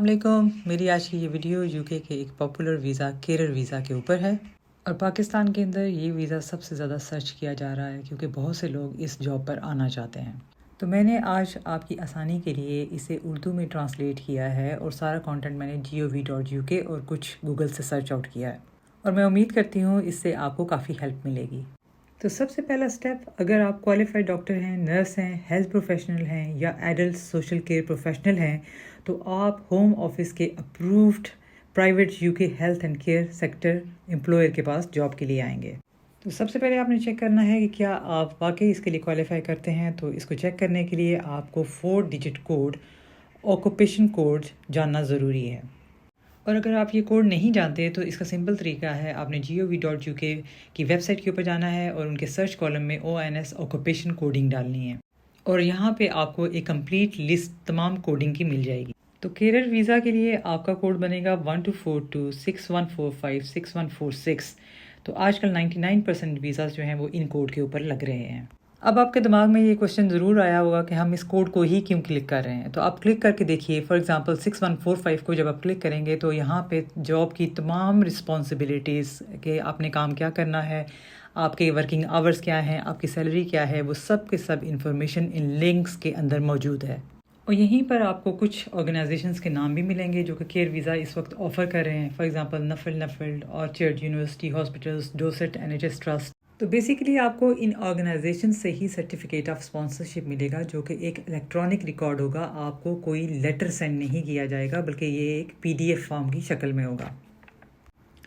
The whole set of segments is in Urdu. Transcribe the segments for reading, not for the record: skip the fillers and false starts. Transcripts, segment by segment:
السلام علیکم. میری آج کی یہ ویڈیو UK کے ایک پاپولر ویزا کیریئر ویزا کے اوپر ہے اور پاکستان کے اندر یہ ویزا سب سے زیادہ سرچ کیا جا رہا ہے کیونکہ بہت سے لوگ اس جاب پر آنا چاہتے ہیں. تو میں نے آج آپ کی آسانی کے لیے اسے اردو میں ٹرانسلیٹ کیا ہے اور سارا کانٹینٹ میں نے gov.uk اور کچھ گوگل سے سرچ آؤٹ کیا ہے اور میں امید کرتی ہوں اس سے آپ کو کافی ہیلپ ملے گی. تو سب سے پہلا سٹیپ، اگر آپ کوالیفائڈ ڈاکٹر ہیں، نرس ہیں، ہیلتھ پروفیشنل ہیں یا ایڈلٹ سوشل کیئر پروفیشنل ہیں تو آپ ہوم آفس کے approved private UK health and care sector employer کے پاس جاب کے لیے آئیں گے. تو سب سے پہلے آپ نے چیک کرنا ہے کہ کیا آپ واقعی اس کے لیے کوالیفائی کرتے ہیں. تو اس کو چیک کرنے کے لیے آپ کو 4 ڈیجٹ کوڈ آکوپیشن کوڈ جاننا ضروری ہے. اور اگر آپ یہ کوڈ نہیں جانتے تو اس کا سمپل طریقہ ہے، آپ نے gov.uk کی ویب سائٹ کے اوپر جانا ہے اور ان کے سرچ کالم میں ONS آکوپیشن کوڈنگ ڈالنی ہے اور یہاں پہ آپ کو ایک کمپلیٹ لسٹ تمام کوڈنگ کی مل جائے گی. تو کیریئر ویزا کے لیے آپ کا کوڈ بنے گا 124261456146. تو آج کل 99% ویزاز جو ہیں وہ ان کوڈ کے اوپر لگ رہے ہیں. اب آپ کے دماغ میں یہ کوشچن ضرور آیا ہوگا کہ ہم اس کوڈ کو ہی کیوں کلک کر رہے ہیں. تو آپ کلک کر کے دیکھیے، فار ایگزامپل 6145 کو جب آپ کلک کریں گے تو یہاں پہ جاب کی تمام رسپانسبلٹیز کہ آپ نے کام کیا کرنا ہے، آپ کے ورکنگ آورز کیا ہیں، آپ کی سیلری کیا ہے، وہ سب کے سب انفارمیشن ان لنکس کے اندر موجود ہے. اور یہیں پر آپ کو کچھ آرگنائزیشنز کے نام بھی ملیں گے جو کہ کیئر ویزا اس وقت آفر کر رہے ہیں. For example Nuffield, orchard university hospitals, ڈوسٹ NHS ٹرسٹ. تو بیسیکلی آپ کو ان آرگنائزیشن سے ہی سرٹیفکیٹ آف اسپانسرشپ ملے گا جو کہ ایک الیکٹرانک ریکارڈ ہوگا. آپ کو کوئی لیٹر سینڈ نہیں کیا جائے گا بلکہ یہ ایک PDF فارم کی شکل میں ہوگا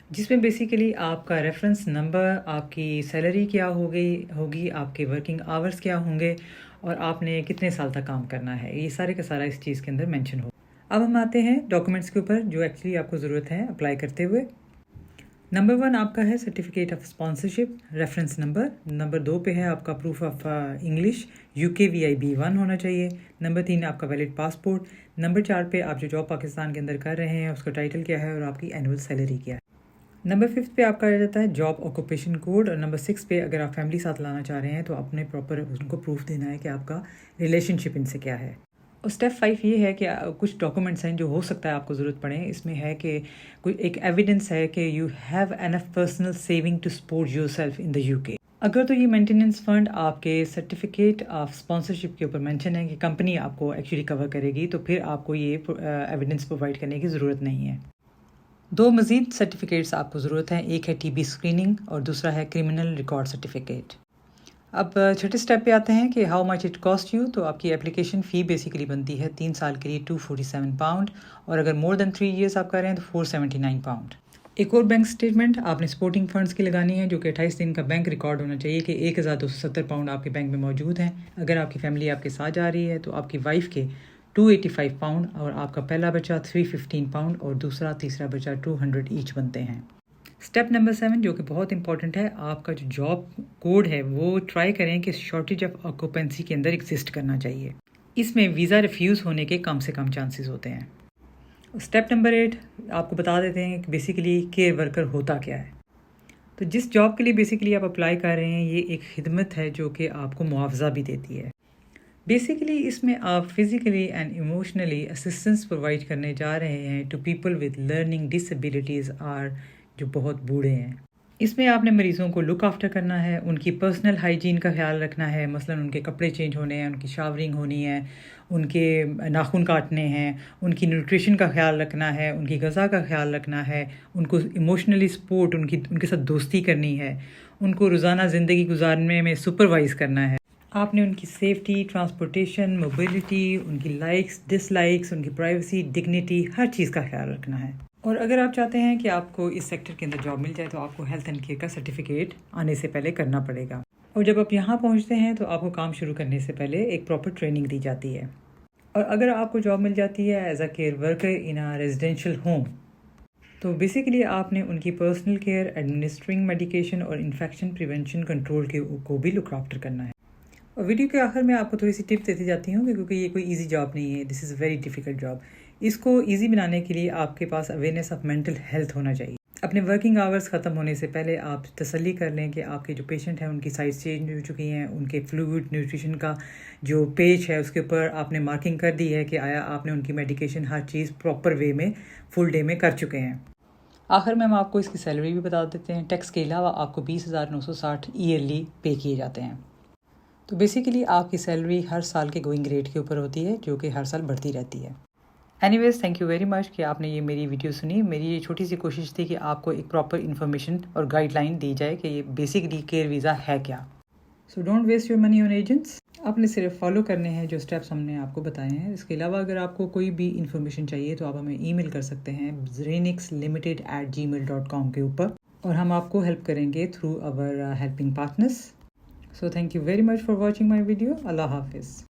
جس میں بیسیکلی آپ کا ریفرنس نمبر، آپ کی سیلری کیا ہوگی، آپ کے ورکنگ آورز کیا ہوں گے اور آپ نے کتنے سال تک کام کرنا ہے، یہ سارے کا سارا اس چیز کے اندر مینشن ہوگا. اب ہم آتے ہیں ڈاکومنٹس کے اوپر جو ایکچولی آپ کو ضرورت ہے اپلائی کرتے ہوئے. نمبر 1 آپ کا ہے certificate of sponsorship reference number. Number 2 پہ ہے آپ کا proof of English UK VIB1 ہونا چاہیے. نمبر 3 آپ کا ویلڈ پاسپورٹ. نمبر 4 پہ آپ جو جاب پاکستان کے اندر کر رہے ہیں اس کا ٹائٹل کیا ہے اور آپ کی اینول سیلری کیا ہے. نمبر 5 پہ آپ کا آ جاتا ہے جاب آکوپیشن کوڈ. اور نمبر 6 پہ اگر آپ فیملی ساتھ لانا چاہ رہے ہیں تو آپ نے پراپر ان کو پروف دینا ہے کہ آپ کا ریلیشن شپ ان سے کیا ہے. اور اسٹیپ 5 یہ ہے کہ کچھ ڈاکومنٹس ہیں جو ہو سکتا ہے آپ کو ضرورت پڑیں. اس میں ہے کہ کوئی ایک ایویڈنس ہے کہ you have enough personal saving to support yourself in the UK. اگر تو یہ مینٹیننس فنڈ آپ کے سرٹیفکیٹ آف اسپانسرشپ کے اوپر مینشن ہے کہ کمپنی آپ کو ایکچولی کور کرے گی تو پھر آپ کو یہ ایویڈنس پرووائڈ کرنے کی ضرورت نہیں ہے. 2 مزید سرٹیفکیٹس آپ کو ضرورت ہیں، ایک ہے TB اسکریننگ اور دوسرا ہے کرمنل ریکارڈ سرٹیفکیٹ. اب چھٹے سٹیپ پہ آتے ہیں کہ how much it cost you. تو آپ کی اپلیکیشن فی بیسیکلی بنتی ہے 3 سال کے لیے £247 اور اگر مور دین 3 ایئرس آپ کر رہے ہیں تو £479. ایک اور بینک اسٹیٹمنٹ آپ نے سپورٹنگ فنڈز کی لگانی ہے جو کہ 28 دن کا بینک ریکارڈ ہونا چاہیے کہ £1,270 آپ کے بینک میں موجود ہیں. اگر آپ کی فیملی آپ کے ساتھ جا رہی ہے تو آپ کی وائف کے £285 اور آپ کا پہلا بچہ £315 اور تیسرا بچہ 200 ایچ بنتے ہیں. اسٹیپ نمبر 7 جو کہ بہت امپورٹنٹ ہے، آپ کا جو جاب کوڈ ہے وہ ٹرائی کریں کہ شارٹیج آف آکوپینسی کے اندر ایگزسٹ کرنا چاہیے. اس میں ویزا ریفیوز ہونے کے کم سے کم چانسز ہوتے ہیں. اسٹیپ نمبر 8 آپ کو بتا دیتے ہیں کہ بیسیکلی کیئر ورکر ہوتا کیا ہے. تو جس جاب کے لیے بیسیکلی آپ اپلائی کر رہے ہیں یہ ایک خدمت ہے جو کہ آپ کو معاوضہ بھی دیتی ہے. بیسیکلی اس میں آپ physically and emotionally assistance provide کرنے جا رہے ہیں to people with learning disabilities are جو بہت بوڑھے ہیں. اس میں آپ نے مریضوں کو لک آفٹر کرنا ہے، ان کی پرسنل ہائیجین کا خیال رکھنا ہے، مثلاً ان کے کپڑے چینج ہونے ہیں، ان کی شاورنگ ہونی ہے، ان کے ناخن کاٹنے ہیں، ان کی نیوٹریشن کا خیال رکھنا ہے، ان کی غذا کا خیال رکھنا ہے، ان کو ایموشنلی سپورٹ ان کے ساتھ دوستی کرنی ہے، ان کو روزانہ زندگی گزارنے میں سپروائز کرنا ہے. آپ نے ان کی سیفٹی، ٹرانسپورٹیشن، موبلٹی، ان کی لائکس ڈس لائکس، ان کی پرائیویسی، ڈگنیٹی، ہر چیز کا خیال رکھنا ہے. اور اگر آپ چاہتے ہیں کہ آپ کو اس سیکٹر کے اندر جاب مل جائے تو آپ کو ہیلتھ اینڈ کیئر کا سرٹیفکیٹ آنے سے پہلے کرنا پڑے گا. اور جب آپ یہاں پہنچتے ہیں تو آپ کو کام شروع کرنے سے پہلے ایک پراپر ٹریننگ دی جاتی ہے. اور اگر آپ کو جاب مل جاتی ہے as a care worker in a residential home تو بیسیکلی آپ نے ان کی پرسنل کیئر، ایڈمنسٹرنگ میڈیکیشن اور انفیکشن پریونشن کنٹرول کو بھی لک آفٹر کرنا ہے. اور ویڈیو کے آخر میں آپ کو تھوڑی سی ٹپ دیتی جاتی ہوں کیونکہ یہ کوئی ایزی جاب نہیں ہے. دس از اے ویری ڈیفیکلٹ جاب. اس کو ایزی بنانے کے لیے آپ کے پاس اویئرنیس آف مینٹل ہیلتھ ہونا چاہیے. اپنے ورکنگ آورز ختم ہونے سے پہلے آپ تسلی کر لیں کہ آپ کے جو پیشنٹ ہیں ان کی سائز چینج ہو چکی ہیں، ان کے فلوئڈ نیوٹریشن کا جو پیج ہے اس کے اوپر آپ نے مارکنگ کر دی ہے کہ آیا آپ نے ان کی میڈیکیشن ہر چیز پراپر وے میں فل ڈے میں کر چکے ہیں۔ آخر میں ہم آپ کو اس کی سیلری بھی بتا دیتے ہیں۔ ٹیکس کے علاوہ آپ کو 20,960 ایئرلی پے کیے جاتے ہیں۔ تو بیسیکلی آپ کی سیلری ہر سال کے گوئنگ ریٹ کے اوپر ہوتی ہے جو کہ ہر سال بڑھتی رہتی ہے۔ Anyways thank you very much کہ آپ نے یہ میری ویڈیو سنی۔ میری یہ چھوٹی سی کوشش تھی کہ آپ کو ایک پراپر انفارمیشن اور گائیڈ لائن دی جائے کہ یہ بیسکلی کیئر ویزا ہے کیا۔ So don't waste your money on agents. آپ نے صرف فالو کرنے ہیں جو اسٹیپس ہم نے آپ کو بتائے ہیں۔ اس کے علاوہ اگر آپ کو کوئی بھی انفارمیشن چاہیے تو آپ ہمیں ای میل کر سکتے ہیں zenixlimited@gmail.com کے اوپر، اور ہم آپ کو ہیلپ کریں گے تھرو اور helping partners. So thank you very much for watching my video. اللہ حافظ۔